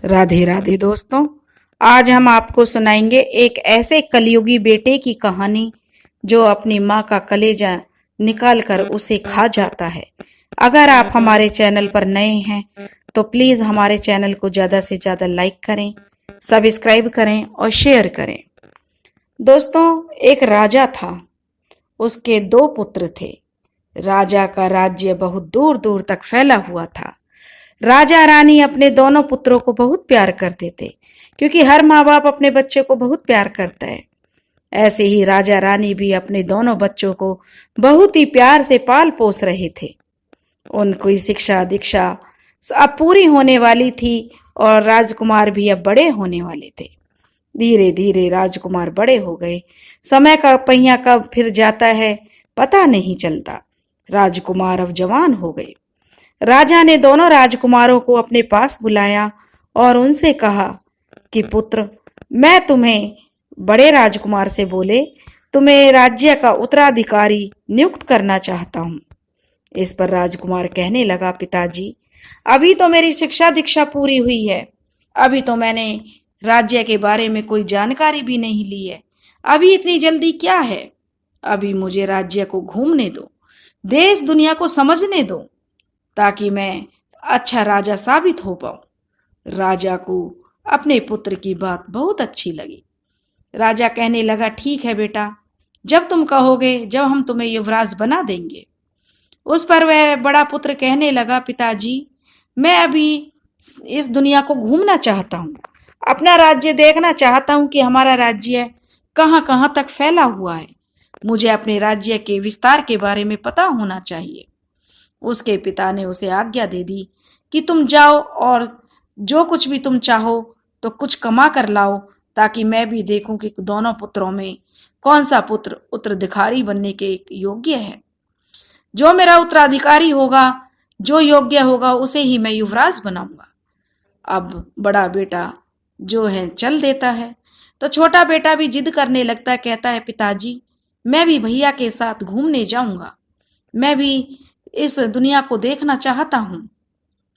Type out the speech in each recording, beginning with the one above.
राधे राधे दोस्तों। आज हम आपको सुनाएंगे एक ऐसे कलयुगी बेटे की कहानी जो अपनी माँ का कलेजा निकाल कर उसे खा जाता है। अगर आप हमारे चैनल पर नए हैं तो प्लीज हमारे चैनल को ज्यादा से ज्यादा लाइक करें, सब्सक्राइब करें और शेयर करें। दोस्तों, एक राजा था। उसके दो पुत्र थे। राजा का राज्य बहुत दूर दूर तक फैला हुआ था। राजा रानी अपने दोनों पुत्रों को बहुत प्यार करते थे, क्योंकि हर माँ बाप अपने बच्चे को बहुत प्यार करता है। ऐसे ही राजा रानी भी अपने दोनों बच्चों को बहुत ही प्यार से पाल पोस रहे थे। उनकी शिक्षा दीक्षा अब पूरी होने वाली थी और राजकुमार भी अब बड़े होने वाले थे। धीरे धीरे राजकुमार बड़े हो गए। समय का पहिया कब फिर जाता है पता नहीं चलता। राजकुमार अब जवान हो गए। राजा ने दोनों राजकुमारों को अपने पास बुलाया और उनसे कहा कि पुत्र, मैं तुम्हें, बड़े राजकुमार से बोले, तुम्हें राज्य का उत्तराधिकारी नियुक्त करना चाहता हूं। इस पर राजकुमार कहने लगा, पिताजी, अभी तो मेरी शिक्षा दीक्षा पूरी हुई है। अभी तो मैंने राज्य के बारे में कोई जानकारी भी नहीं ली है। अभी इतनी जल्दी क्या है? अभी मुझे राज्य को घूमने दो, देश दुनिया को समझने दो, ताकि मैं अच्छा राजा साबित हो पाऊं। राजा को अपने पुत्र की बात बहुत अच्छी लगी। राजा कहने लगा, ठीक है बेटा, जब तुम कहोगे, जब हम तुम्हें युवराज बना देंगे। उस पर वह बड़ा पुत्र कहने लगा, पिताजी, मैं अभी इस दुनिया को घूमना चाहता हूँ, अपना राज्य देखना चाहता हूँ कि हमारा राज्य कहाँ कहाँ तक फैला हुआ है। मुझे अपने राज्य के विस्तार के बारे में पता होना चाहिए। उसके पिता ने उसे आज्ञा दे दी कि तुम जाओ और जो कुछ भी तुम चाहो तो कुछ कमा कर लाओ, ताकि मैं भी देखूं कि दोनों पुत्रों में कौन सा पुत्र उत्तराधिकारी बनने के योग्य है। जो मेरा उत्तराधिकारी होगा, जो योग्य होगा, उसे ही मैं युवराज बनाऊंगा। अब बड़ा बेटा जो है चल देता है, तो छोटा बेटा भी जिद करने लगता है। कहता है, पिताजी, मैं भी भैया के साथ घूमने जाऊंगा, मैं भी इस दुनिया को देखना चाहता हूं।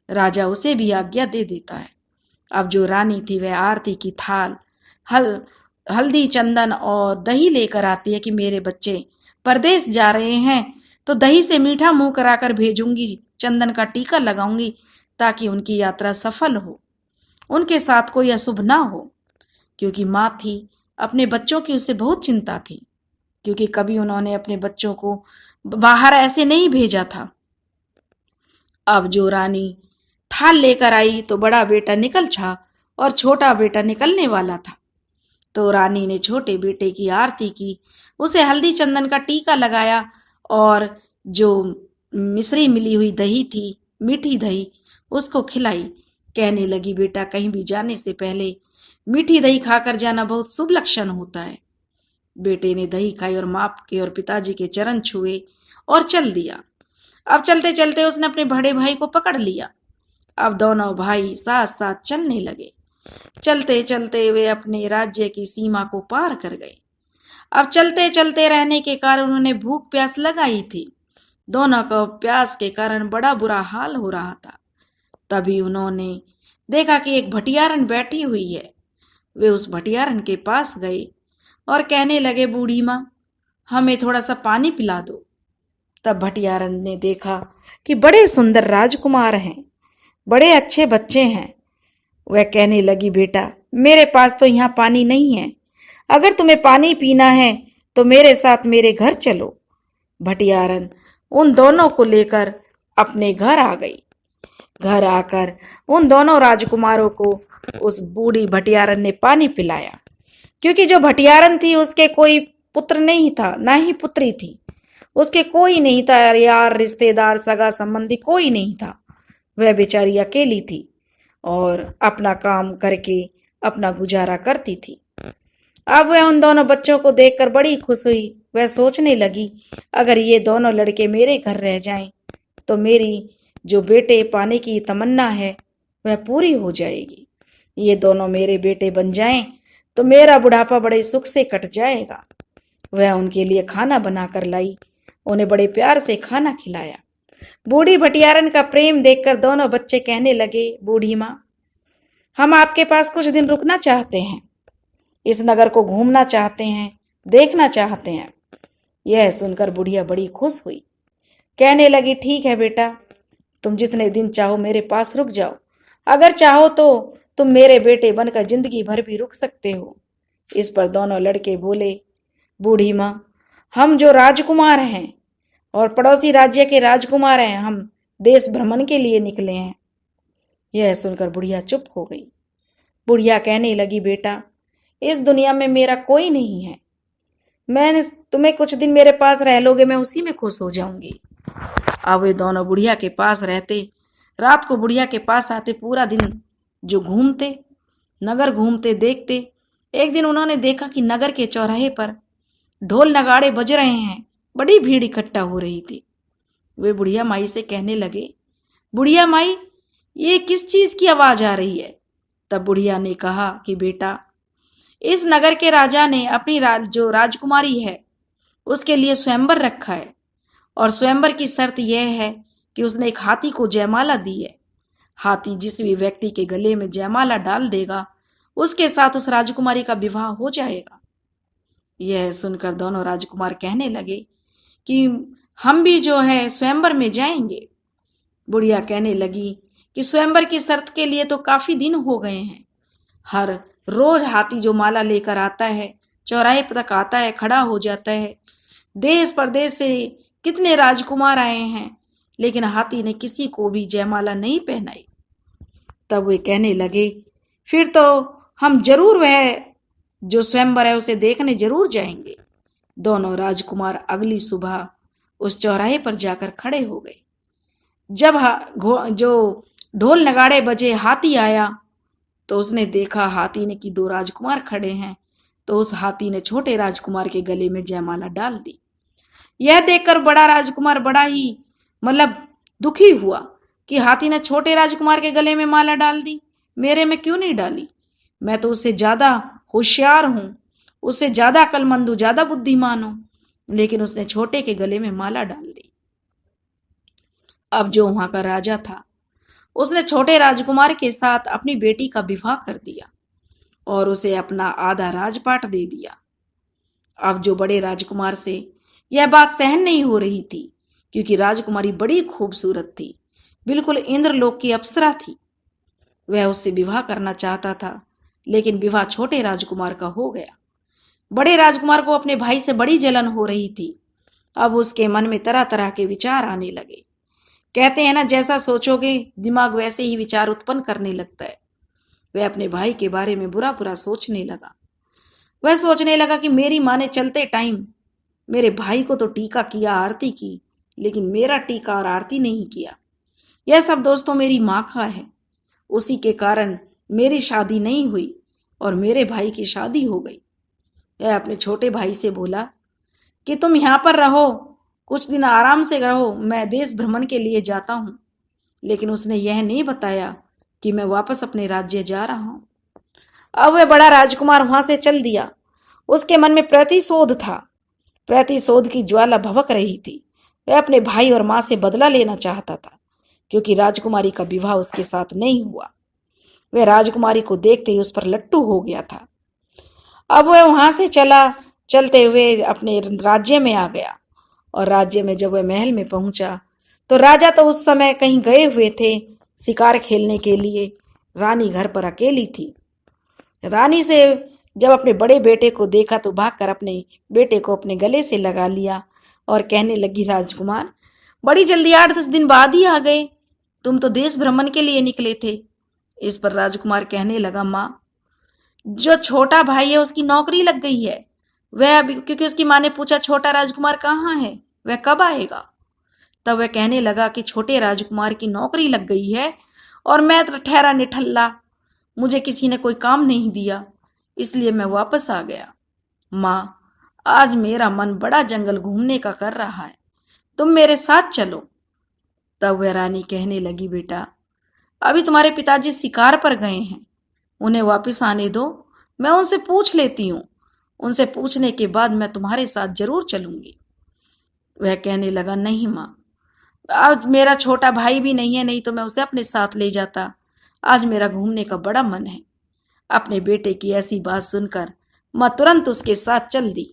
राजा उसे भी आज्ञा दे देता है। अब जो रानी थी वह आरती की थाल, हल्दी, चंदन और दही लेकर आती है कि मेरे बच्चे परदेश जा रहे हैं तो दही से मीठा मुंह कराकर भेजूंगी, चंदन का टीका लगाऊंगी, ताकि उनकी यात्रा सफल हो, उनके साथ कोई अशुभ ना हो। क्योंकि माँ थी, अपने बच्चों की उसे बहुत चिंता थी, क्योंकि कभी उन्होंने अपने बच्चों को बाहर ऐसे नहीं भेजा था। अब जो रानी थाल लेकर आई तो बड़ा बेटा निकल छा और छोटा बेटा निकलने वाला था। तो रानी ने छोटे बेटे की आरती की, उसे हल्दी चंदन का टीका लगाया और जो मिश्री मिली हुई दही थी, मीठी दही, उसको खिलाई। कहने लगी, बेटा, कहीं भी जाने से पहले मीठी दही खाकर जाना बहुत शुभ लक्षण होता है। बेटे ने दही खाई और माँ के और पिताजी के चरण छुए और चल दिया। अब चलते चलते उसने अपने बड़े भाई को पकड़ लिया। अब दोनों भाई साथ साथ चलने लगे। चलते चलते वे अपने राज्य की सीमा को पार कर गए। अब चलते चलते रहने के कारण उन्हें भूख प्यास लगाई थी। दोनों को प्यास के कारण बड़ा बुरा हाल हो रहा था। तभी उन्होंने देखा कि एक भटियारन बैठी हुई है। वे उस भटियारन के पास गए और कहने लगे, बूढ़ी माँ, हमें थोड़ा सा पानी पिला दो। तब भटियारन ने देखा कि बड़े सुंदर राजकुमार हैं, बड़े अच्छे बच्चे हैं। वह कहने लगी, बेटा, मेरे पास तो यहाँ पानी नहीं है, अगर तुम्हें पानी पीना है तो मेरे साथ मेरे घर चलो। भटियारन उन दोनों को लेकर अपने घर आ गई। घर आकर उन दोनों राजकुमारों को उस बूढ़ी भटियारन ने पानी पिलाया। क्योंकि जो भटियारन थी उसके कोई पुत्र नहीं था, ना ही पुत्री थी, उसके कोई नहीं था, यार, रिश्तेदार, सगा संबंधी कोई नहीं था। वह बेचारी अकेली थी और अपना काम करके अपना गुजारा करती थी। अब वह उन दोनों बच्चों को देखकर बड़ी खुश हुई। वह सोचने लगी, अगर ये दोनों लड़के मेरे घर रह जाएं तो मेरी जो बेटे पाने की तमन्ना है वह पूरी हो जाएगी। ये दोनों मेरे बेटे बन जाएं तो मेरा बुढ़ापा बड़े सुख से कट जाएगा। वह उनके लिए खाना बनाकर लाई, उन्हें बड़े प्यार से खाना खिलाया। बूढ़ी भटियारन का प्रेम देखकर दोनों बच्चे कहने लगे, बूढ़ी माँ, हम आपके पास कुछ दिन रुकना चाहते हैं, इस नगर को घूमना चाहते हैं, देखना चाहते हैं। यह सुनकर बुढ़िया बड़ी खुश हुई, कहने लगी, ठीक है बेटा, तुम जितने दिन चाहो मेरे पास रुक जाओ। अगर चाहो तो तुम मेरे बेटे बनकर जिंदगी भर भी रुक सकते हो। इस पर दोनों लड़के बोले, बूढ़ी माँ, हम जो राजकुमार हैं और पड़ोसी राज्य के राजकुमार हैं, हम देश भ्रमण के लिए निकले हैं। यह सुनकर बुढ़िया चुप हो गई। बुढ़िया कहने लगी, बेटा, इस दुनिया में मेरा कोई नहीं है। मैंने तुम्हें कुछ दिन मेरे पास रह लोगे, मैं उसी में खुश हो जाऊंगी। अब वे दोनों बुढ़िया के पास रहते, रात को बुढ़िया के पास आते, पूरा दिन जो घूमते, नगर घूमते, देखते। एक दिन उन्होंने देखा कि नगर के चौराहे पर ढोल नगाड़े बज रहे हैं, बड़ी भीड़ इकट्ठा हो रही थी। वे बुढ़िया माई से कहने लगे, बुढ़िया माई, ये किस चीज की आवाज आ रही है? तब बुढ़िया ने कहा कि बेटा, इस नगर के राजा ने अपनी जो राजकुमारी है उसके लिए स्वयंवर रखा है, और स्वयंवर की शर्त यह है कि उसने एक हाथी को जयमाला दी है। हाथी जिस भी व्यक्ति के गले में जयमाला डाल देगा, उसके साथ उस राजकुमारी का विवाह हो जाएगा। यह सुनकर दोनों राजकुमार कहने लगे कि हम भी जो है स्वयंवर में जाएंगे। बुढ़िया कहने लगी कि स्वयंवर की शर्त के लिए तो काफी दिन हो गए हैं। हर रोज हाथी जो माला लेकर आता है, चौराहे तक आता है, खड़ा हो जाता है। देश परदेश से कितने राजकुमार आए हैं, लेकिन हाथी ने किसी को भी जयमाला नहीं पहनाई। तब वे कहने लगे, फिर तो हम जरूर वह जो स्वयंवर है उसे देखने जरूर जाएंगे। दोनों राजकुमार अगली सुबह उस चौराहे पर जाकर खड़े हो गए। जब जो ढोल नगाड़े बजे, हाथी आया तो उसने देखा हाथी ने कि दो राजकुमार खड़े हैं, तो उस हाथी ने छोटे राजकुमार के गले में जयमाला डाल दी। यह देखकर बड़ा राजकुमार बड़ा ही दुखी हुआ कि हाथी ने छोटे राजकुमार के गले में माला डाल दी, मेरे में क्यों नहीं डाली? मैं तो उससे ज्यादा होशियार हूं, उससे ज्यादा अक्लमंद हूं, ज्यादा बुद्धिमान हूं, लेकिन उसने छोटे के गले में माला डाल दी। अब जो वहां का राजा था, उसने छोटे राजकुमार के साथ अपनी बेटी का विवाह कर दिया और उसे अपना आधा राजपाट दे दिया। अब जो बड़े राजकुमार से यह बात सहन नहीं हो रही थी, क्योंकि राजकुमारी बड़ी खूबसूरत थी, बिल्कुल इंद्रलोक की अप्सरा थी। वह उससे विवाह करना चाहता था, लेकिन विवाह छोटे राजकुमार का हो गया। बड़े राजकुमार को अपने भाई से बड़ी जलन हो रही थी। अब उसके मन में तरह तरह के विचार आने लगे। कहते हैं ना, जैसा सोचोगे दिमाग वैसे ही विचार उत्पन्न करने लगता है। वह अपने भाई के बारे में बुरा बुरा सोचने लगा। वह सोचने लगा कि मेरी माँ ने चलते टाइम मेरे भाई को तो टीका किया, आरती की, लेकिन मेरा टीका और आरती नहीं किया। यह सब दोस्तों मेरी माँ का है, उसी के कारण मेरी शादी नहीं हुई और मेरे भाई की शादी हो गई। वह अपने छोटे भाई से बोला कि तुम यहाँ पर रहो, कुछ दिन आराम से रहो, मैं देश भ्रमण के लिए जाता हूँ। लेकिन उसने यह नहीं बताया कि मैं वापस अपने राज्य जा रहा हूँ। अब वह बड़ा राजकुमार वहां से चल दिया। उसके मन में प्रतिशोध था, प्रतिशोध की ज्वाला भभक रही थी। वह अपने भाई और माँ से बदला लेना चाहता था, क्योंकि राजकुमारी का विवाह उसके साथ नहीं हुआ। वह राजकुमारी को देखते ही उस पर लट्टू हो गया था। अब वह वहां से चलते हुए अपने राज्य में आ गया, और राज्य में जब वह महल में पहुंचा तो राजा तो उस समय कहीं गए हुए थे शिकार खेलने के लिए। रानी घर पर अकेली थी। रानी से जब अपने बड़े बेटे को देखा तो भागकर अपने बेटे को अपने गले से लगा लिया और कहने लगी, राजकुमार, बड़ी जल्दी 8-10 दिन बाद ही आ गए, तुम तो देश भ्रमण के लिए निकले थे। इस पर राजकुमार कहने लगा, माँ, जो छोटा भाई है उसकी नौकरी लग गई है। वह अभी, क्योंकि उसकी माँ ने पूछा छोटा राजकुमार कहाँ है, वह कब आएगा? तब वह कहने लगा कि छोटे राजकुमार की नौकरी लग गई है और मैं तो ठहरा निठल्ला, मुझे किसी ने कोई काम नहीं दिया, इसलिए मैं वापस आ गया। माँ, आज मेरा मन बड़ा जंगल घूमने का कर रहा है, तुम मेरे साथ चलो। तब वह रानी कहने लगी, बेटा, अभी तुम्हारे पिताजी शिकार पर गए हैं, उन्हें वापस आने दो, मैं उनसे पूछ लेती हूँ। उनसे पूछने के बाद मैं तुम्हारे साथ जरूर चलूंगी। वह कहने लगा, नहीं माँ, अब मेरा छोटा भाई भी नहीं है, नहीं तो मैं उसे अपने साथ ले जाता। आज मेरा घूमने का बड़ा मन है। अपने बेटे की ऐसी बात सुनकर माँ तुरंत उसके साथ चल दी।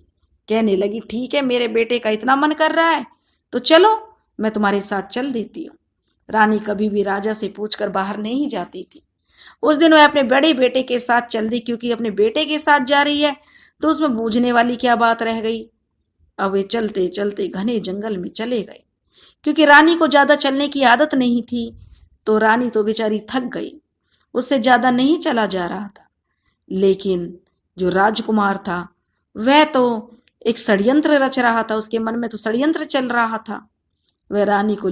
कहने लगी, ठीक है, मेरे बेटे का इतना मन कर रहा है तो चलो, मैं तुम्हारे साथ चल देती हूँ। रानी कभी भी राजा से पूछकर बाहर नहीं जाती थी। उस दिन वह अपने बड़े बेटे के साथ चल दी, क्योंकि अपने बेटे के साथ जा रही है तो उसमें बूझने वाली क्या बात रह गई। अब वे चलते चलते घने जंगल में चले गए। क्योंकि रानी को ज्यादा चलने की आदत नहीं थी, तो रानी तो बेचारी थक गई, उससे ज्यादा नहीं चला जा रहा था। लेकिन जो राजकुमार था वह तो एक षड्यंत्र रच रहा था, उसके मन में तो षड्यंत्र चल रहा था। वह रानी को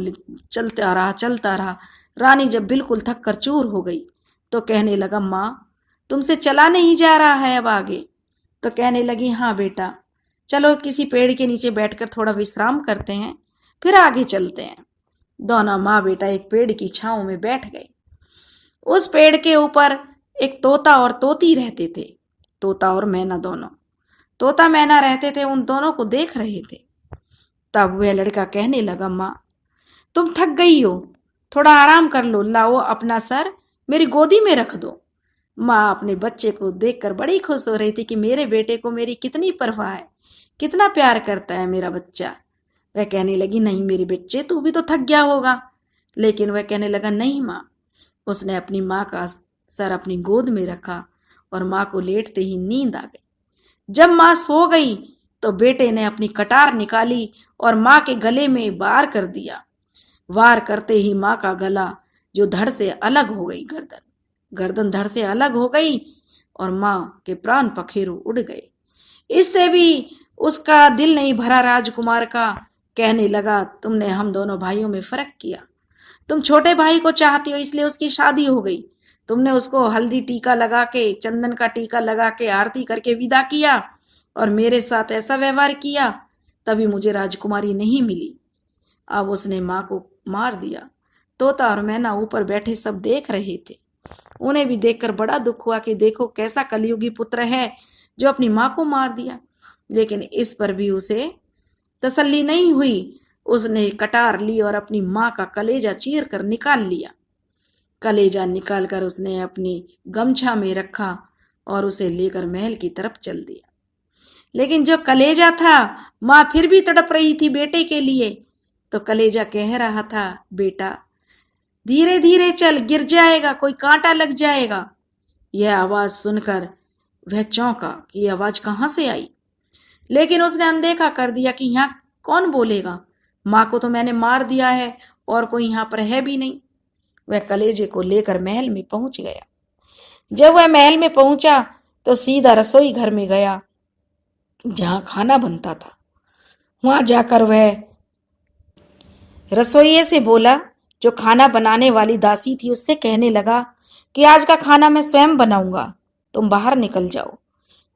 चलता रहा। रानी जब बिल्कुल थक कर चूर हो गई तो कहने लगा, माँ तुमसे चला नहीं जा रहा है अब आगे। तो कहने लगी, हाँ बेटा, चलो किसी पेड़ के नीचे बैठकर थोड़ा विश्राम करते हैं, फिर आगे चलते हैं। दोनों माँ बेटा एक पेड़ की छांव में बैठ गए। उस पेड़ के ऊपर एक तोता और तोती रहते थे। तोता और मैना दोनों। तोता मैना रहते थे, उन दोनों को देख रहे थे। तब वह लड़का कहने लगा, माँ तुम थक गई हो, थोड़ा आराम कर लो, लाओ अपना सर मेरी गोदी में रख दो। माँ अपने बच्चे को देखकर बड़ी खुश हो रही थी कि मेरे बेटे को मेरी कितनी परवाह है, कितना प्यार करता है मेरा बच्चा। वह कहने लगी, नहीं मेरे बच्चे, तू भी तो थक गया होगा। लेकिन वह कहने लगा, नहीं माँ। उसने अपनी माँ का सर अपनी गोद में रखा और माँ को लेटते ही नींद आ गई। जब माँ सो गई तो बेटे ने अपनी कटार निकाली और माँ के गले में वार कर दिया। वार करते ही माँ का गला जो धड़ से अलग हो गई, गर्दन धड़ से अलग हो गई और माँ के प्राण पखेरु उड़ गए। इससे भी उसका दिल नहीं भरा राजकुमार का। कहने लगा, तुमने हम दोनों भाइयों में फर्क किया। तुम छोटे भाई को चाहती हो इसलिए उसकी शादी हो गई। तुमने उसको हल्दी टीका लगा के, चंदन का टीका लगा के आरती करके विदा किया और मेरे साथ ऐसा व्यवहार किया, तभी मुझे राजकुमारी नहीं मिली। अब उसने माँ को मार दिया। तोता और मैना ऊपर बैठे सब देख रहे थे। उन्हें भी देखकर बड़ा दुख हुआ कि देखो कैसा कलयुगी पुत्र है जो अपनी माँ को मार दिया। लेकिन इस पर भी उसे तसल्ली नहीं हुई। उसने कटार ली और अपनी माँ का कलेजा चीर कर निकाल लिया। कलेजा निकाल कर उसने अपनी गमछा में रखा और उसे लेकर महल की तरफ चल दिया। लेकिन जो कलेजा था, माँ फिर भी तड़प रही थी बेटे के लिए। तो कलेजा कह रहा था, बेटा धीरे धीरे चल, गिर जाएगा, कोई कांटा लग जाएगा। यह आवाज सुनकर वह चौंका कि यह आवाज कहां से आई। लेकिन उसने अनदेखा कर दिया कि यहाँ कौन बोलेगा, माँ को तो मैंने मार दिया है और कोई यहाँ पर है भी नहीं। वह कलेजे को लेकर महल में पहुंच गया। जब वह महल में पहुंचा तो सीधा रसोई घर में गया जहां खाना बनता था। वहां जाकर वह रसोइये से बोला, जो खाना बनाने वाली दासी थी, उससे कहने लगा कि आज का खाना मैं स्वयं बनाऊंगा, तुम बाहर निकल जाओ।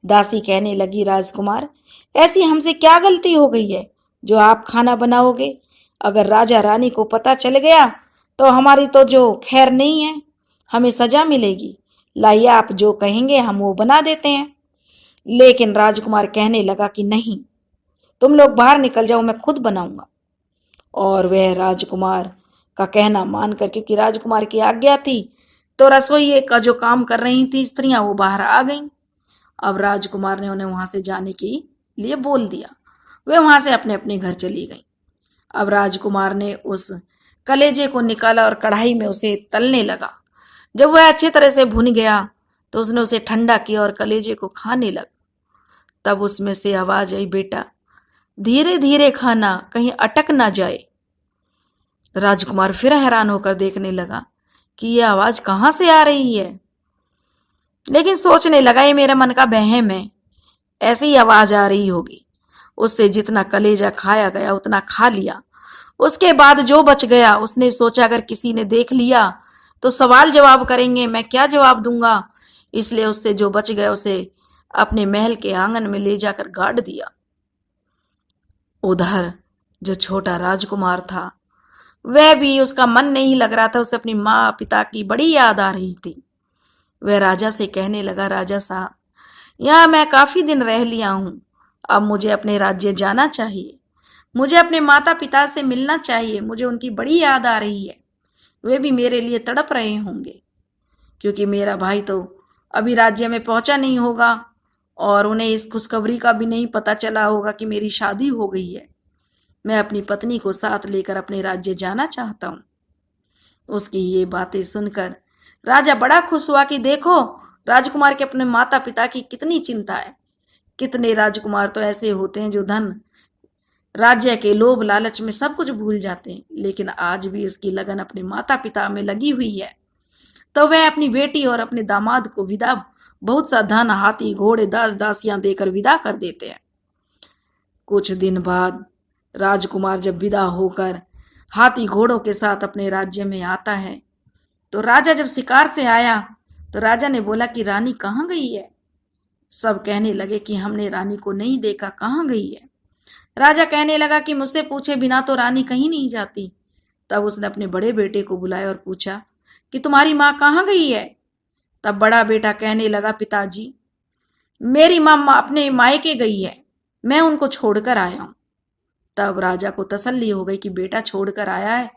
दासी कहने लगी, राजकुमार ऐसी हमसे क्या गलती हो गई है जो आप खाना बनाओगे? अगर राजा रानी को पता चल गया तो हमारी तो जो खैर नहीं है, हमें सजा मिलेगी। लाइए आप जो कहेंगे हम वो बना देते हैं। लेकिन राजकुमार कहने लगा कि नहीं, तुम लोग बाहर निकल जाओ, मैं खुद बनाऊंगा। और वह राजकुमार का कहना मानकर, क्योंकि राजकुमार की आज्ञा थी, तो रसोइये का जो काम कर रही थी स्त्रियां वो बाहर आ गईं। अब राजकुमार ने उन्हें वहां से जाने के लिए बोल दिया। वे वहां से अपने अपने घर चली गईं। अब राजकुमार ने उस कलेजे को निकाला और कढ़ाई में उसे तलने लगा। जब वह अच्छी तरह से भुन गया तो उसने उसे ठंडा किया और कलेजे को खाने लगा। तब उसमें से आवाज आई, बेटा धीरे धीरे खाना, कहीं अटक ना जाए। राजकुमार फिर हैरान होकर देखने लगा कि यह आवाज कहां से आ रही है। लेकिन सोचने लगा, ये मेरे मन का वहम है, ऐसी ही आवाज आ रही होगी। उससे जितना कलेजा खाया गया उतना खा लिया। उसके बाद जो बच गया उसने सोचा, अगर किसी ने देख लिया तो सवाल जवाब करेंगे, मैं क्या जवाब दूंगा। इसलिए उससे जो बच गया उसे अपने महल के आंगन में ले जाकर गाड़ दिया। उधर जो छोटा राजकुमार था वह भी, उसका मन नहीं लग रहा था, उसे अपनी माँ पिता की बड़ी याद आ रही थी। वह राजा से कहने लगा, राजा साहब यहाँ मैं काफी दिन रह लिया हूं, अब मुझे अपने राज्य जाना चाहिए। मुझे अपने माता पिता से मिलना चाहिए, मुझे उनकी बड़ी याद आ रही है, वे भी मेरे लिए तड़प रहे होंगे। क्योंकि मेरा भाई तो अभी राज्य में पहुंचा नहीं होगा और उन्हें इस खुशखबरी का भी नहीं पता चला होगा कि मेरी शादी हो गई है। मैं अपनी पत्नी को साथ लेकर अपने राज्य जाना चाहता हूँ। उसकी ये बातें सुनकर राजा बड़ा खुश हुआ कि देखो, राजकुमार के अपने माता पिता की कितनी चिंता है। कितने राजकुमार तो ऐसे होते हैं जो धन, राज्य के लोभ लालच में सब कुछ भूल जाते हैं, लेकिन आज भी उसकी लगन अपने माता पिता में लगी हुई है। तो वह अपनी बेटी और अपने दामाद को विदा बहुत सा धन, हाथी घोड़े दास दासियां देकर विदा कर देते हैं। कुछ दिन बाद राजकुमार जब विदा होकर हाथी घोड़ों के साथ अपने राज्य में आता है, तो राजा जब शिकार से आया तो राजा ने बोला कि रानी कहाँ गई है। सब कहने लगे कि हमने रानी को नहीं देखा, कहाँ गई है। राजा कहने लगा कि मुझसे पूछे बिना तो रानी कहीं नहीं जाती। तब उसने अपने बड़े बेटे को बुलाया और पूछा कि तुम्हारी माँ कहाँ गई है। तब बड़ा बेटा कहने लगा, पिताजी मेरी माँ अपने मायके गई है, मैं उनको छोड़कर आया हूँ। तब राजा को तसल्ली हो गई कि बेटा छोड़कर आया है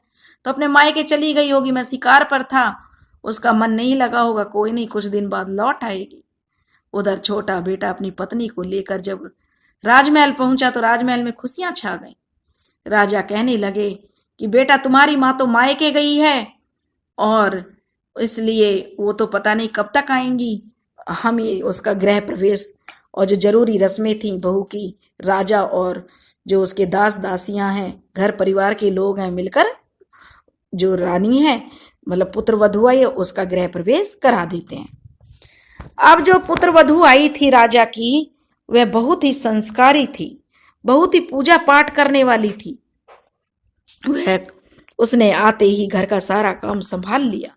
तो अपने मायके चली गई होगी, मैं शिकार पर था, उसका मन नहीं लगा होगा, कोई नहीं, कुछ दिन बाद लौट आएगी। उधर छोटा बेटा अपनी पत्नी को लेकर जब राजमहल पहुंचा तो राजमहल में खुशियां छा गई। राजा कहने लगे कि बेटा तुम्हारी माँ तो मायके गई है और इसलिए वो तो पता नहीं कब तक आएंगी। हम ये उसका गृह प्रवेश और जो जरूरी रस्में थी बहू की, राजा और जो उसके दास दासियां हैं, घर परिवार के लोग हैं, मिलकर जो रानी है मतलब पुत्र वधू आई है उसका गृह प्रवेश करा देते हैं। अब जो पुत्र वधू आई थी राजा की, वह बहुत ही संस्कारी थी, बहुत ही पूजा पाठ करने वाली थी। वह उसने आते ही घर का सारा काम संभाल लिया।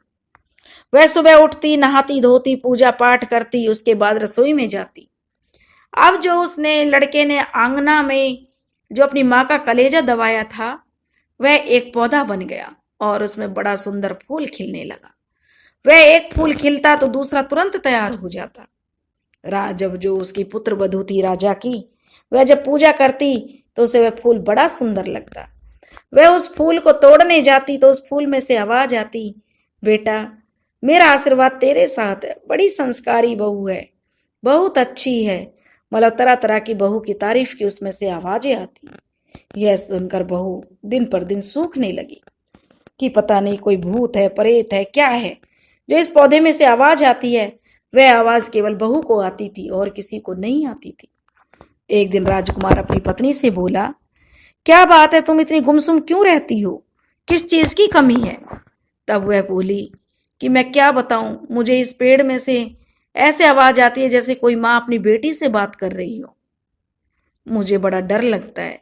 वह सुबह उठती, नहाती धोती, पूजा पाठ करती, उसके बाद रसोई में जाती। अब जो उसने लड़के ने आंगना में जो अपनी माँ का कलेजा दबाया था वह एक पौधा बन गया और उसमें बड़ा सुंदर फूल खिलने लगा। वह एक फूल खिलता तो दूसरा तुरंत तैयार हो जाता। जब जो उसकी पुत्र वधू थी राजा की, वह जब पूजा करती तो उसे वह फूल बड़ा सुंदर लगता। वह उस फूल को तोड़ने जाती तो उस फूल में से आवाज आती, बेटा मेरा आशीर्वाद तेरे साथ है, बड़ी संस्कारी बहू है, बहुत अच्छी है। मतलब तरह तरह की बहू की तारीफ की उसमें से आवाजें आती। यह सुनकर बहू दिन पर दिन सूखने लगी कि पता नहीं कोई भूत है, प्रेत है, क्या है जो इस पौधे में से आवाज आती है। वह आवाज केवल बहू को आती थी और किसी को नहीं आती थी। एक दिन राजकुमार अपनी पत्नी से बोला, क्या बात है, तुम इतनी गुमसुम क्यों रहती हो, किस चीज की कमी है। तब वह बोली कि मैं क्या बताऊं, मुझे इस पेड़ में से ऐसे आवाज आती है जैसे कोई माँ अपनी बेटी से बात कर रही हो, मुझे बड़ा डर लगता है।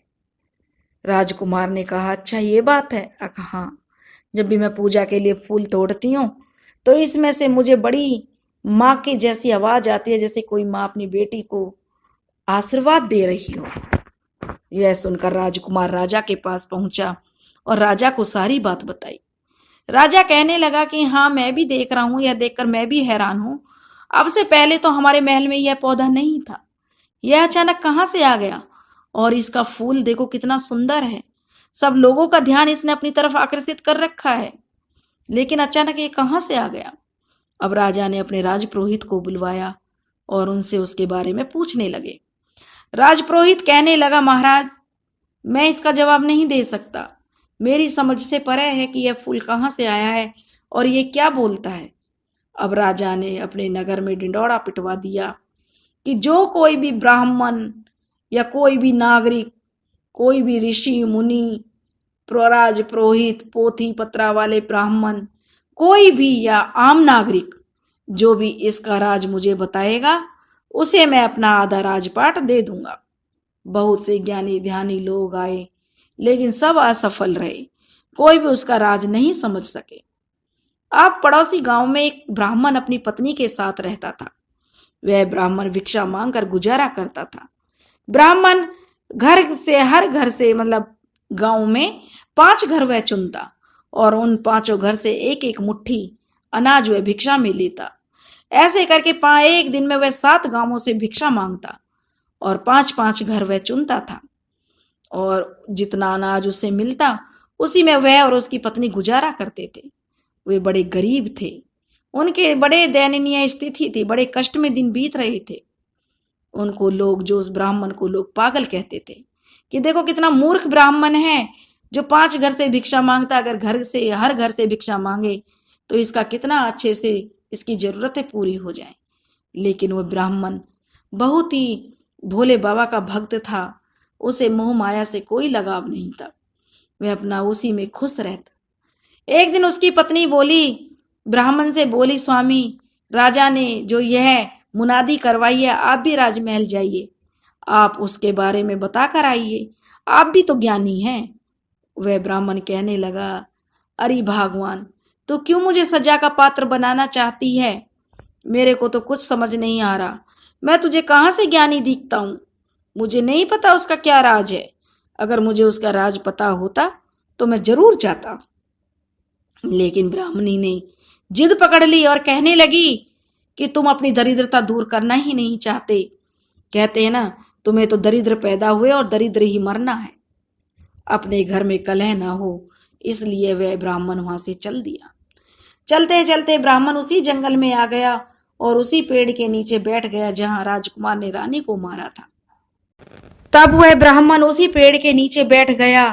राजकुमार ने कहा, अच्छा ये बात है। हाँ, जब भी मैं पूजा के लिए फूल तोड़ती हूँ तो इसमें से मुझे बड़ी माँ की जैसी आवाज आती है, जैसे कोई माँ अपनी बेटी को आशीर्वाद दे रही हो। यह सुनकर राजकुमार राजा के पास पहुंचा और राजा को सारी बात बताई। राजा कहने लगा कि हाँ मैं भी देख रहा हूं, यह देखकर मैं भी हैरान हूं। अब से पहले तो हमारे महल में यह पौधा नहीं था, यह अचानक कहाँ से आ गया। और इसका फूल देखो कितना सुंदर है, सब लोगों का ध्यान इसने अपनी तरफ आकर्षित कर रखा है, लेकिन अचानक ये कहाँ से आ गया। अब राजा ने अपने राजपुरोहित को बुलवाया और उनसे उसके बारे में पूछने लगे। राजपुरोहित कहने लगा, महाराज मैं इसका जवाब नहीं दे सकता, मेरी समझ से परे है कि यह फूल कहाँ से आया है और ये क्या बोलता है। अब राजा ने अपने नगर में ढिंढोरा पिटवा दिया कि जो कोई भी ब्राह्मण या कोई भी नागरिक, कोई भी ऋषि मुनि, राज पुरोहित, पोथी पत्रा वाले ब्राह्मण, कोई भी या आम नागरिक जो भी इसका राज मुझे बताएगा उसे मैं अपना आधा राजपाट दे दूंगा। बहुत से ज्ञानी ध्यानी लोग आए लेकिन सब असफल रहे, कोई भी उसका राज नहीं समझ सके। अब पड़ोसी गांव में एक ब्राह्मण अपनी पत्नी के साथ रहता था। वह ब्राह्मण भिक्षा मांगकर गुजारा करता था। ब्राह्मण हर घर से मतलब गांव में 5 घर वह चुनता और उन 5 घर से एक एक मुट्ठी अनाज वह भिक्षा में लेता। ऐसे करके एक दिन में वह 7 गांवों से भिक्षा मांगता और 5-5 घर वह चुनता था और जितना अनाज उसे मिलता उसी में वह और उसकी पत्नी गुजारा करते थे। वे बड़े गरीब थे उनके बड़े दयनीय स्थिति थी, बड़े कष्ट में दिन बीत रहे थे। उनको लोग, जो उस ब्राह्मण को लोग पागल कहते थे कि देखो कितना मूर्ख ब्राह्मण है, जो 5 घर से भिक्षा मांगता। अगर हर घर से भिक्षा मांगे तो इसका कितना अच्छे से इसकी जरूरतें पूरी हो जाए। लेकिन वह ब्राह्मण बहुत ही भोले बाबा का भक्त था। उसे मोह माया से कोई लगाव नहीं था, वह अपना उसी में खुश रहता। एक दिन उसकी पत्नी बोली, ब्राह्मण से बोली, स्वामी, राजा ने जो यह मुनादी करवाई है, आप भी राजमहल जाइए, आप उसके बारे में बता कर आइए, आप भी तो ज्ञानी हैं। वह ब्राह्मण कहने लगा, अरे भगवान, तो क्यों मुझे सजा का पात्र बनाना चाहती है? मेरे को तो कुछ समझ नहीं आ रहा। मैं तुझे कहाँ से ज्ञानी दिखता हूँ? मुझे नहीं पता उसका क्या राज है। अगर मुझे उसका राज पता होता तो मैं जरूर जाता। लेकिन ब्राह्मणी ने जिद पकड़ ली और कहने लगी कि तुम अपनी दरिद्रता दूर करना ही नहीं चाहते। कहते हैं ना, तुम्हें तो दरिद्र पैदा हुए और दरिद्र ही मरना है। अपने घर में कलह ना हो, इसलिए वह ब्राह्मण वहां से चल दिया। चलते चलते ब्राह्मण उसी जंगल में आ गया और उसी पेड़ के नीचे बैठ गया जहां राजकुमार ने रानी को मारा था। तब वह ब्राह्मण उसी पेड़ के नीचे बैठ गया,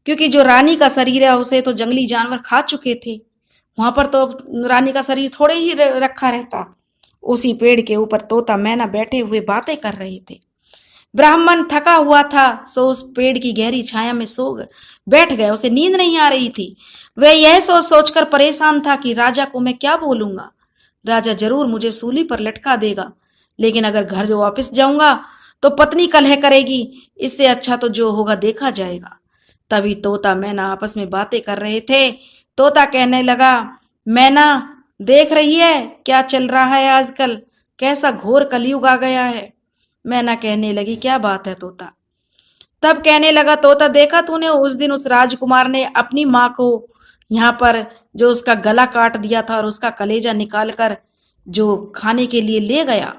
क्योंकि जो रानी का शरीर है उसे तो जंगली जानवर खा चुके थे। वहां पर तो रानी का शरीर थोड़े ही रखा रहता। उसी पेड़ के ऊपर तोता मैना बैठे हुए बातें कर रहे थे। ब्राह्मण थका हुआ था, सो उस पेड़ की गहरी छाया में बैठ गया। उसे नींद नहीं आ रही थी। वह यह सोच सोचकर परेशान था कि राजा को मैं क्या बोलूंगा। राजा जरूर मुझे सूली पर लटका देगा, लेकिन अगर घर जो वापस जाऊंगा तो पत्नी कलह करेगी। इससे अच्छा तो जो होगा देखा जाएगा। तभी तोता मैना आपस में बातें कर रहे थे। तोता कहने लगा, मैना, देख रही है क्या चल रहा है आजकल? कैसा घोर कलयुग आ गया है। मैना कहने लगी, क्या बात है तोता? तब कहने लगा तोता, देखा तूने उस दिन उस राजकुमार ने अपनी माँ को यहाँ पर जो उसका गला काट दिया था और उसका कलेजा निकाल कर जो खाने के लिए ले गया।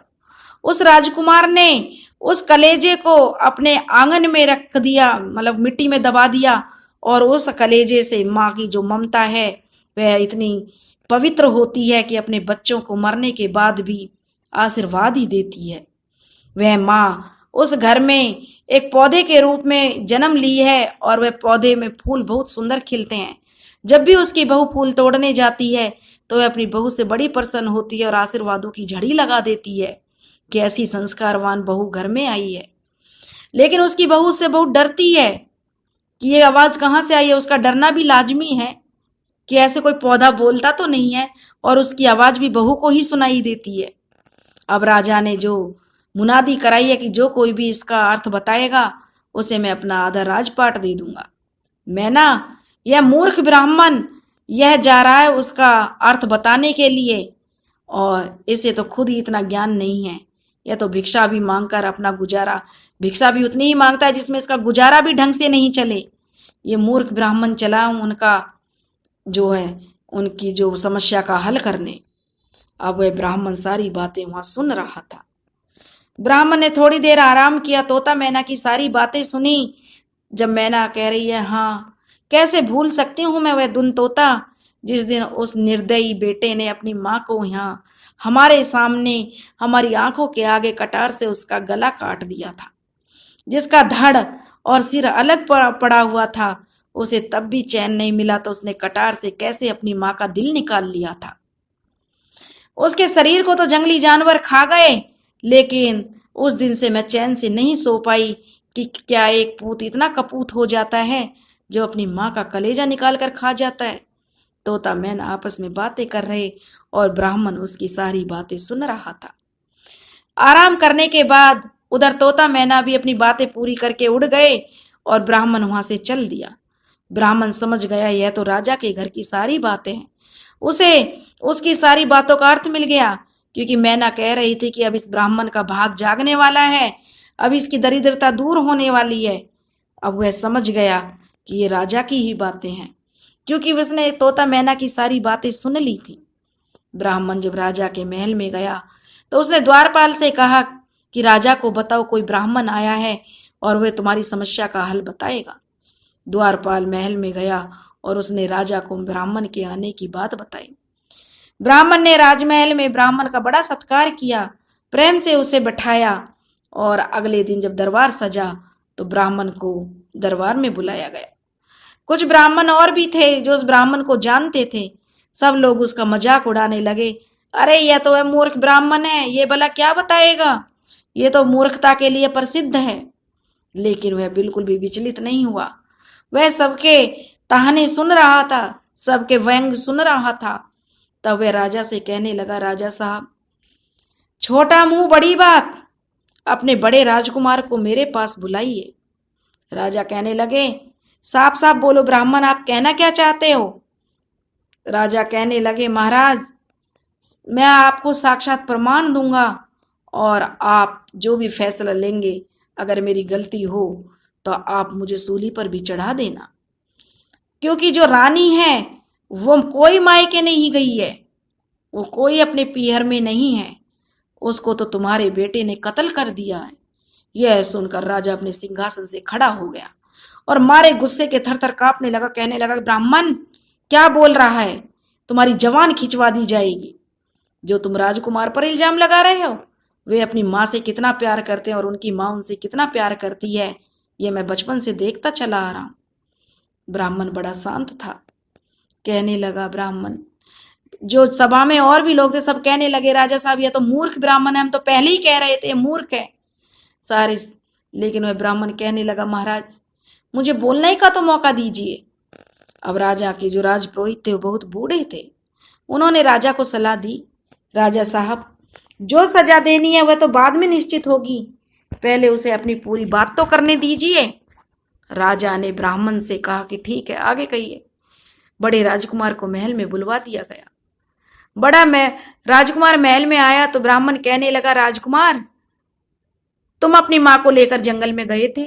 उस राजकुमार ने उस कलेजे को अपने आंगन में रख दिया, मतलब मिट्टी में दबा दिया। और उस कलेजे से माँ की जो ममता है वह इतनी पवित्र होती है कि अपने बच्चों को मरने के बाद भी आशीर्वाद ही देती है। वह माँ उस घर में एक पौधे के रूप में जन्म ली है और वह पौधे में फूल बहुत सुंदर खिलते हैं। जब भी उसकी बहू फूल तोड़ने जाती है तो वह अपनी बहू से बड़ी प्रसन्न होती है और आशीर्वादों की झड़ी लगा देती है कि ऐसी संस्कारवान बहू घर में आई है। लेकिन उसकी बहू उससे बहुत डरती है कि ये आवाज कहाँ से आई है। उसका डरना भी लाजमी है कि ऐसे कोई पौधा बोलता तो नहीं है और उसकी आवाज भी बहू को ही सुनाई देती है। अब राजा ने जो मुनादी कराई है कि जो कोई भी इसका अर्थ बताएगा उसे मैं अपना आधा राजपाट दे दूंगा। मैं ना, यह मूर्ख ब्राह्मण यह जा रहा है उसका अर्थ बताने के लिए, और इसे तो खुद ही इतना ज्ञान नहीं है। यह तो भिक्षा भी मांगकर अपना गुजारा, भिक्षा भी उतनी ही मांगता है जिसमें इसका गुजारा भी ढंग से नहीं चले। ये मूर्ख ब्राह्मण चला उनका जो है उनकी जो समस्या का हल करने। अब वह ब्राह्मण सारी बातें वहां सुन रहा था। ब्राह्मण ने थोड़ी देर आराम किया, तोता मैना की सारी बातें सुनी। जब मैना कह रही है, हाँ, कैसे भूल सकती हूँ मैं वह दिन तोता जिस दिन उस निर्दयी बेटे ने अपनी माँ को यहाँ हमारे सामने हमारी आंखों के आगे कटार से उसका गला काट दिया था। जिसका धड़ और सिर अलग पड़ा हुआ था, उसे तब भी चैन नहीं मिला तो उसने कटार से कैसे अपनी माँ का दिल निकाल लिया था। उसके शरीर को तो जंगली जानवर खा गए, लेकिन उस दिन से मैं चैन से नहीं सो पाई कि क्या एक पूत इतना कपूत हो जाता है जो अपनी माँ का कलेजा निकाल कर खा जाता है। तोता मैना आपस में बातें कर रहे और ब्राह्मण उसकी सारी बातें सुन रहा था। आराम करने के बाद उधर तोता मैना भी अपनी बातें पूरी करके उड़ गए और ब्राह्मण वहां से चल दिया। ब्राह्मण समझ गया यह तो राजा के घर की सारी बातें हैं। उसे उसकी सारी बातों का अर्थ मिल गया, क्योंकि मैना कह रही थी कि अब इस ब्राह्मण का भाग जागने वाला है, अब इसकी दरिद्रता दूर होने वाली है। अब वह समझ गया कि ये राजा की ही बातें हैं, क्योंकि उसने तोता मैना की सारी बातें सुन ली थी। ब्राह्मण जब राजा के महल में गया तो उसने द्वारपाल से कहा कि राजा को बताओ कोई ब्राह्मण आया है और वह तुम्हारी समस्या का हल बताएगा। द्वारपाल महल में गया और उसने राजा को ब्राह्मण के आने की बात बताई। ब्राह्मण ने राजमहल में ब्राह्मण का बड़ा सत्कार किया, प्रेम से उसे बैठाया और अगले दिन जब दरबार सजा तो ब्राह्मण को दरबार में बुलाया गया। कुछ ब्राह्मण और भी थे जो उस ब्राह्मण को जानते थे। सब लोग उसका मजाक उड़ाने लगे। अरे यह तो वह मूर्ख ब्राह्मण है, ये भला क्या बताएगा, ये तो मूर्खता के लिए प्रसिद्ध है। लेकिन वह बिल्कुल भी विचलित नहीं हुआ। वह सबके ताहने सुन रहा था, सबके व्यंग सुन रहा था। तब वह राजा से कहने लगा, राजा साहब, छोटा मुंह बड़ी बात, अपने बड़े राजकुमार को मेरे पास बुलाइए। राजा कहने लगे, साफ साफ बोलो ब्राह्मण, आप कहना क्या चाहते हो। राजा कहने लगे, महाराज, मैं आपको साक्षात प्रमाण दूंगा और आप जो भी फैसला लेंगे, अगर मेरी गलती हो तो आप मुझे सूली पर भी चढ़ा देना। क्योंकि जो रानी है वो कोई मायके नहीं गई है, वो कोई अपने पीहर में नहीं है, उसको तो तुम्हारे बेटे ने कत्ल कर दिया है। यह सुनकर राजा अपने सिंहासन से खड़ा हो गया और मारे गुस्से के थर थर कांपने लगा। कहने लगा, ब्राह्मण क्या बोल रहा है, तुम्हारी जवान खिंचवा दी जाएगी। जो तुम राजकुमार पर इल्जाम लगा रहे हो, वे अपनी माँ से कितना प्यार करते हैं और उनकी माँ उनसे कितना प्यार करती है, ये मैं बचपन से देखता चला आ रहा हूं। ब्राह्मण बड़ा शांत था। कहने लगा, ब्राह्मण, जो सभा में और भी लोग थे सब कहने लगे, राजा साहब यह तो मूर्ख ब्राह्मण है, हम तो पहले ही कह रहे थे मूर्ख है सारे। लेकिन वह ब्राह्मण कहने लगा, महाराज मुझे बोलने का तो मौका दीजिए। अब राजा के जो राजपुरोहित थे वो बहुत बूढ़े थे। उन्होंने राजा को सलाह दी, राजा साहब, जो सजा देनी है वह तो बाद में निश्चित होगी, पहले उसे अपनी पूरी बात तो करने दीजिए। राजा ने ब्राह्मण से कहा कि ठीक है, आगे कहिए। बड़े राजकुमार को महल में बुलवा दिया गया। राजकुमार महल में आया तो ब्राह्मण कहने लगा, राजकुमार, तुम अपनी मां को लेकर जंगल में गए थे।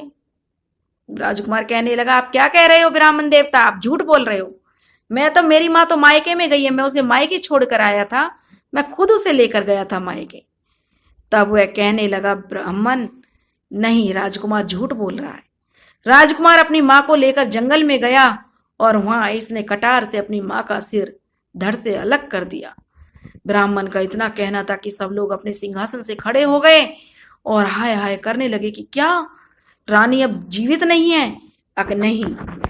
राजकुमार कहने लगा, आप क्या कह रहे हो ब्राह्मण देवता, आप झूठ बोल रहे हो। मेरी माँ तो मायके में गई है, मैं उसे मायके छोड़कर आया था, मैं खुद उसे लेकर गया था मायके। तब वह कहने लगा, ब्राह्मण, नहीं, राजकुमार झूठ बोल रहा है। राजकुमार अपनी माँ को लेकर जंगल में गया और वहां इसने कटार से अपनी माँ का सिर धड़ से अलग कर दिया। ब्राह्मण का इतना कहना था कि सब लोग अपने सिंहासन से खड़े हो गए और हाय हाय करने लगे कि क्या रानी अब जीवित नहीं है। नहीं,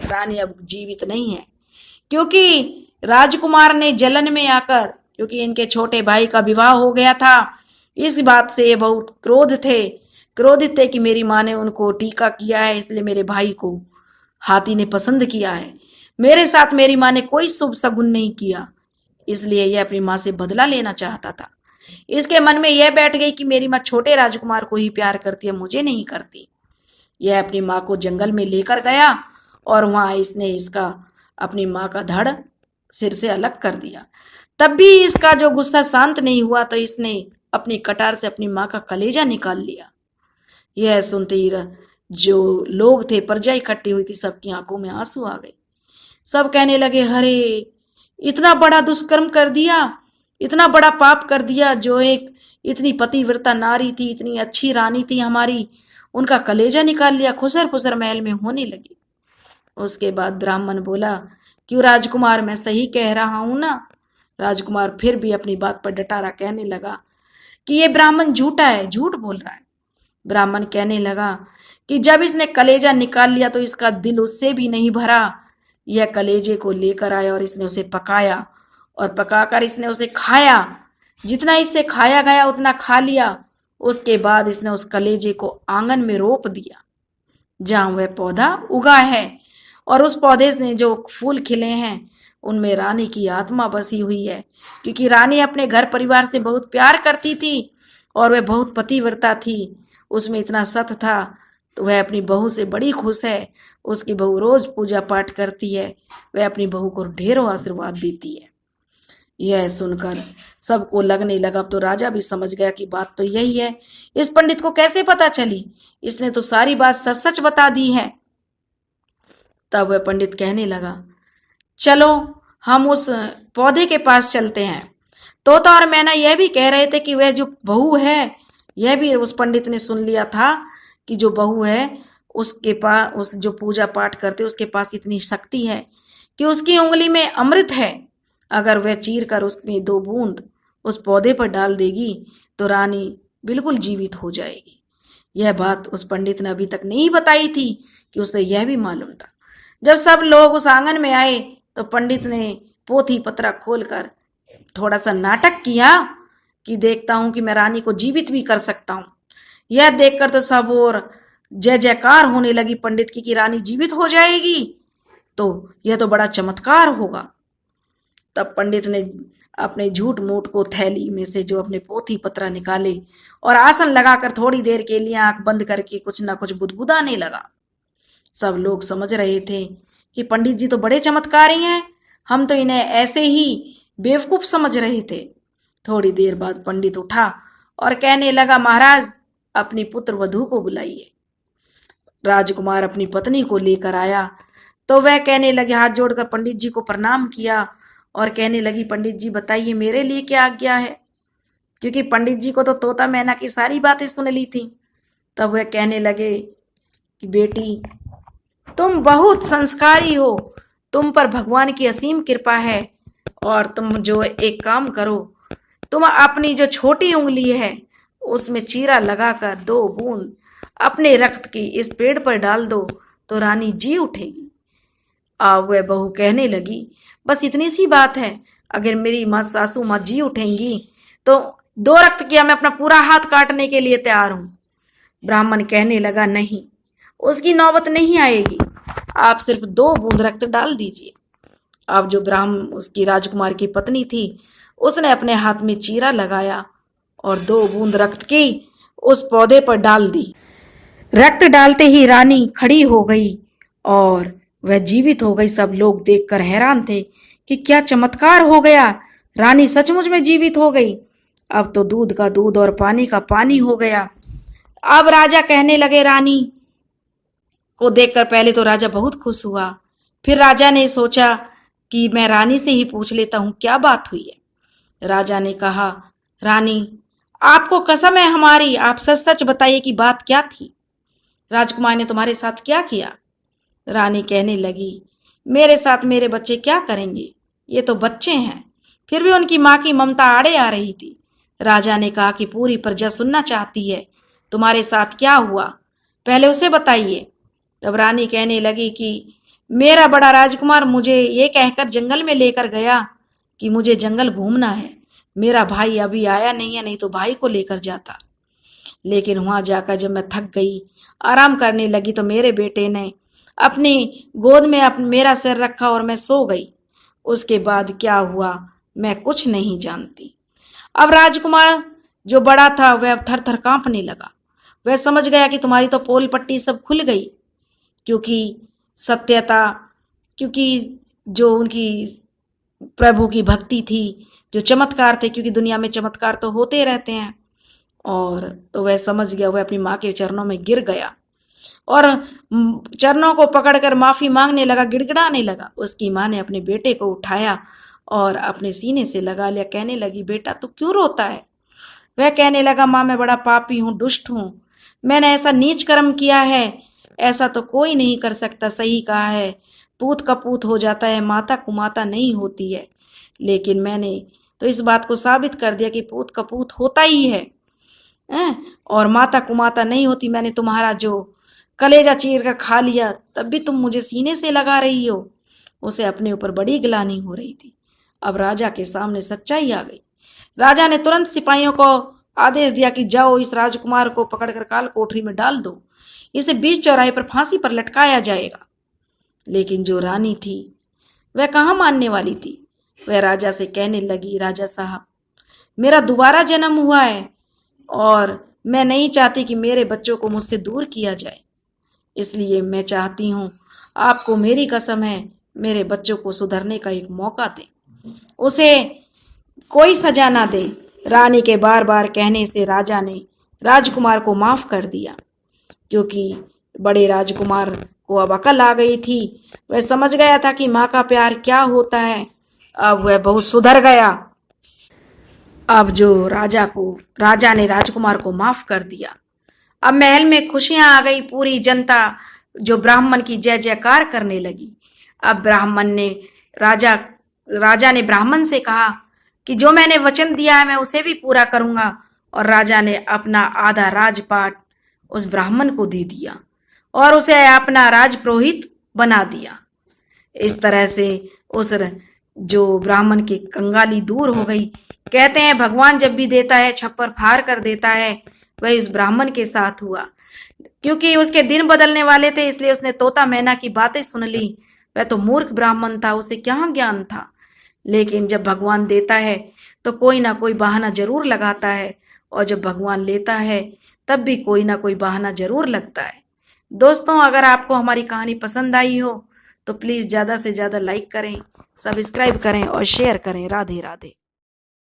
रानी अब जीवित नहीं है, क्योंकि राजकुमार ने जलन में आकर, क्योंकि इनके छोटे भाई का विवाह हो गया था, इस बात से ये बहुत क्रोधित थे कि मेरी माँ ने उनको टीका किया है, इसलिए मेरे भाई को हाथी ने पसंद किया है। मेरे साथ मेरी माँ ने कोई शुभ शगुन नहीं किया, इसलिए यह अपनी माँ से बदला लेना चाहता था। इसके मन में यह बैठ गई कि मेरी माँ छोटे राजकुमार को ही प्यार करती है, मुझे नहीं करती। यह अपनी माँ को जंगल में लेकर गया और वहां इसने इसका अपनी माँ का धड़ सिर से अलग कर दिया। तब भी इसका जो गुस्सा शांत नहीं हुआ तो इसने अपनी कटार से अपनी माँ का कलेजा निकाल लिया। यह सुनते ही जो लोग थे, प्रजा इकट्ठी हुई थी, सबकी आंखों में आंसू आ गए। सब कहने लगे, हरे, इतना बड़ा दुष्कर्म कर दिया, इतना बड़ा पाप कर दिया। जो एक इतनी पतिव्रता नारी थी, इतनी अच्छी रानी थी हमारी, उनका कलेजा निकाल लिया, खुसर फुसर महल में होने लगी। उसके बाद ब्राह्मण बोला, क्यों राजकुमार, मैं सही कह रहा हूं ना। राजकुमार फिर भी अपनी बात पर डटा कहने लगा कि ये ब्राह्मण झूठा है, झूठ बोल रहा है। ब्राह्मण कहने लगा कि जब इसने कलेजा निकाल लिया तो इसका दिल उससे भी नहीं भरा। यह कलेजे को लेकर आया और इसने उसे पकाया और पकाकर इसने उसे खाया। जितना इससे खाया गया उतना खा लिया। उसके बाद इसने उस कलेजे को आंगन में रोप दिया जहां वह पौधा उगा है, और उस पौधे से जो फूल खिले हैं उनमें रानी की आत्मा बसी हुई है, क्योंकि रानी अपने घर परिवार से बहुत प्यार करती थी और वह बहुत पतिव्रता थी, उसमें इतना सत था। तो वह अपनी बहू से बड़ी खुश है। उसकी बहू रोज पूजा पाठ करती है, वह अपनी बहू को ढेरों आशीर्वाद देती है। यह सुनकर सबको लगने लगा, अब तो राजा भी समझ गया कि बात तो यही है। इस पंडित को कैसे पता चली, इसने तो सारी बात सच सच बता दी है। तब वह पंडित कहने लगा, चलो हम उस पौधे के पास चलते हैं। तोता और मैना यह भी कह रहे थे कि वह जो बहू है, यह भी उस पंडित ने सुन लिया था कि जो बहू है उसके पास, उस जो पूजा पाठ करते उसके पास इतनी शक्ति है कि उसकी उंगली में अमृत है अगर वह चीर कर उसमें 2 बूंद उस पौधे पर डाल देगी तो रानी बिल्कुल जीवित हो जाएगी। यह बात उस पंडित ने अभी तक नहीं बताई थी कि उसे यह भी मालूम था। जब सब लोग उस आंगन में आए तो पंडित ने पोथी पत्रा खोलकर थोड़ा सा नाटक किया कि देखता हूं कि मैं रानी को जीवित भी कर सकता हूं। यह देखकर तो सब और जय जयकार होने लगी पंडित की कि रानी जीवित हो जाएगी, तो यह तो बड़ा चमत्कार होगा। तब पंडित ने अपने झूठ मूठ को थैली में से जो अपने पोथी पत्रा निकाले और आसन लगाकर थोड़ी देर के लिए आंख बंद करके कुछ ना कुछ बुदबुदाने लगा। सब लोग समझ रहे थे कि पंडित जी तो बड़े चमत्कारी हैं, हम तो इन्हें ऐसे ही बेवकूफ समझ रहे थे। थोड़ी देर बाद पंडित उठा और कहने लगा, महाराज अपनी पुत्र वधू को बुलाइए। राजकुमार अपनी पत्नी को लेकर आया तो वह कहने लगे, हाथ जोड़कर पंडित जी को प्रणाम किया और कहने लगी, पंडित जी बताइए मेरे लिए क्या आज्ञा है, क्योंकि पंडित जी को तो तोता मैना की सारी बातें सुन ली थी। तब वह कहने लगे कि बेटी तुम बहुत संस्कारी हो, तुम पर भगवान की असीम कृपा है, और तुम जो एक काम करो, तुम अपनी जो छोटी उंगली है उसमें चीरा लगाकर 2 बूंद अपने रक्त की इस पेड़ पर डाल दो तो रानी जी उठेगी। अब वह बहू कहने लगी, बस इतनी सी बात है, अगर मेरी माँ सासू माँ जी उठेंगी तो 2 रक्त किया मैं अपना पूरा हाथ काटने के लिए तैयार हूं। ब्राह्मण कहने लगा, नहीं, उसकी नौबत नहीं आएगी, आप सिर्फ 2 बूंद रक्त डाल दीजिए। अब जो ब्राह्मण उसकी राजकुमार की पत्नी थी उसने अपने हाथ में चीरा लगाया और 2 बूंद रक्त की उस पौधे पर डाल दी। रक्त डालते ही रानी खड़ी हो गई और वह जीवित हो गई। सब लोग देखकर हैरान थे कि क्या चमत्कार हो गया, रानी सचमुच में जीवित हो गई। अब तो दूध का दूध और पानी का पानी हो गया। अब राजा कहने लगे, रानी को देखकर पहले तो राजा बहुत खुश हुआ, फिर राजा ने सोचा कि मैं रानी से ही पूछ लेता हूं क्या बात हुई है। राजा ने कहा, रानी आपको कसम है हमारी, आप सच सच बताइए कि बात क्या थी, राजकुमार ने तुम्हारे साथ क्या किया। रानी कहने लगी, मेरे साथ मेरे बच्चे क्या करेंगे, ये तो बच्चे हैं। फिर भी उनकी माँ की ममता आड़े आ रही थी। राजा ने कहा कि पूरी प्रजा सुनना चाहती है, तुम्हारे साथ क्या हुआ, पहले उसे बताइए। तब रानी कहने लगी कि मेरा बड़ा राजकुमार मुझे ये कहकर जंगल में लेकर गया कि मुझे जंगल घूमना है, मेरा भाई अभी आया नहीं है, नहीं तो भाई को लेकर जाता। लेकिन वहां जाकर जब मैं थक गई, आराम करने लगी, तो मेरे बेटे ने अपनी गोद में मेरा सिर रखा और मैं सो गई। उसके बाद क्या हुआ मैं कुछ नहीं जानती। अब राजकुमार जो बड़ा था वह अब थर थर कांपने लगा। वह समझ गया कि तुम्हारी तो पोल पट्टी सब खुल गई, क्योंकि सत्यता, क्योंकि जो उनकी प्रभु की भक्ति थी, जो चमत्कार थे, क्योंकि दुनिया में चमत्कार तो होते रहते हैं। और तो वह समझ गया, वह अपनी माँ के चरणों में गिर गया और चरणों को पकड़कर माफी मांगने लगा, गिड़गिड़ाने लगा। उसकी माँ ने अपने बेटे को उठाया और अपने सीने से लगा लिया। कहने लगी, बेटा तू क्यों रोता है। वह कहने लगा, माँ मैं बड़ा पापी हूँ, दुष्ट हूँ, मैंने ऐसा नीच कर्म किया है, ऐसा तो कोई नहीं कर सकता। सही कहा है, पूत कपूत हो जाता है, माता कुमाता नहीं होती है। लेकिन मैंने तो इस बात को साबित कर दिया कि पूत कपूत होता ही है और माता कुमाता नहीं होती। मैंने तुम्हारा जो कलेजा चीर कर खा लिया, तब भी तुम मुझे सीने से लगा रही हो। उसे अपने ऊपर बड़ी गिलानी हो रही थी। अब राजा के सामने सच्चाई आ गई। राजा ने तुरंत सिपाहियों को आदेश दिया कि जाओ इस राजकुमार को पकड़कर काल कोठरी में डाल दो, इसे बीच चौराहे पर फांसी पर लटकाया जाएगा। लेकिन जो रानी थी वह कहाँ मानने वाली थी। वह राजा से कहने लगी, राजा साहब मेरा दोबारा जन्म हुआ है और मैं नहीं चाहती कि मेरे बच्चों को मुझसे दूर किया जाए, इसलिए मैं चाहती हूँ, आपको मेरी कसम है, मेरे बच्चों को सुधरने का एक मौका दे, उसे कोई सजा ना दे। रानी के बार बार कहने से राजा ने राजकुमार को माफ कर दिया, क्योंकि बड़े राजकुमार को अब अकल आ गई थी। वह समझ गया था कि माँ का प्यार क्या होता है। अब वह बहुत सुधर गया। अब जो राजा ने राजकुमार को माफ कर दिया। अब महल में खुशियां आ गई। पूरी जनता जो ब्राह्मण की जय जयकार करने लगी। अब ब्राह्मण ने राजा राजा ने ब्राह्मण से कहा कि जो मैंने वचन दिया है मैं उसे भी पूरा करूंगा, और राजा ने अपना आधा राजपाट उस ब्राह्मण को दे दिया और उसे अपना राजपुरोहित बना दिया। इस तरह से उस जो ब्राह्मण की कंगाली दूर हो गई। कहते हैं भगवान जब भी देता है छप्पर फाड़ कर देता है, वही उस ब्राह्मण के साथ हुआ। क्योंकि उसके दिन बदलने वाले थे इसलिए उसने तोता मैना की बातें सुन ली। वह तो मूर्ख ब्राह्मण था, उसे क्या ज्ञान था। लेकिन जब भगवान देता है तो कोई ना कोई बहाना जरूर लगाता है, और जब भगवान लेता है तब भी कोई ना कोई बहाना जरूर लगता है। दोस्तों, अगर आपको हमारी कहानी पसंद आई हो तो प्लीज़ ज़्यादा से ज़्यादा लाइक करें, सब्सक्राइब करें और शेयर करें। राधे राधे।